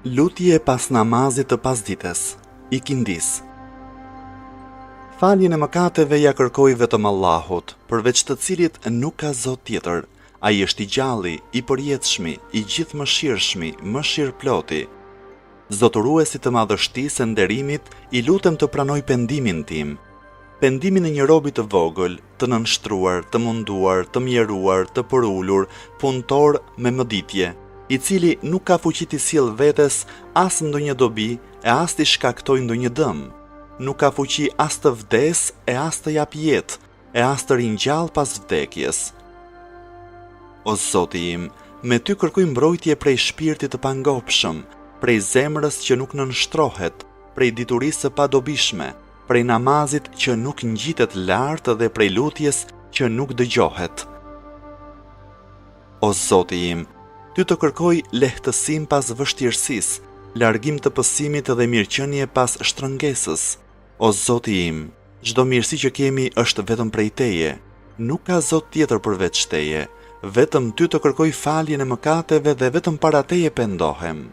Lutje pas namazit të pasdites, ikindis. Faljen e mëkateve ja kërkoj vetëm Allahut, përveç të cilit nuk ka Zot tjetër. Ai është i gjalli, i përjetshmi, i gjithë mëshirshmi, mëshirëploti. Zotëruesi të madhështisë e nderimit, i lutem të pranoj pendimin tim. Pendimin e një robi të vogël, të nënshtruar, të munduar, të mjeruar, të përulur, punëtor me mëditje, i cili nuk ka fuqi të sjellë vetes as ndonjë dobi e as të shkaktoj ndonjë dëm. Nuk ka fuqi as të vdes e as të jap jetë, e as të ringjall pas vdekjes. O Zoti im, me ty kërkoj mbrojtje prej shpirtit të pangopshëm, prej zemrës që nuk nënshtrohet, prej diturisë së padobishme, prej namazit që nuk ngjitet lart dhe prej lutjes që nuk dëgjohet. O Zoti im, ty të kërkoj lehtësim pas vështirësisë, largim të pësimit dhe mirëqenie pas shtrëngesës. O Zoti im, çdo mirësi që kemi është vetëm prej Teje, nuk ka Zot tjetër përveç Teje, vetëm ty të kërkoj faljen e mëkateve dhe vetëm para Teje pendohem.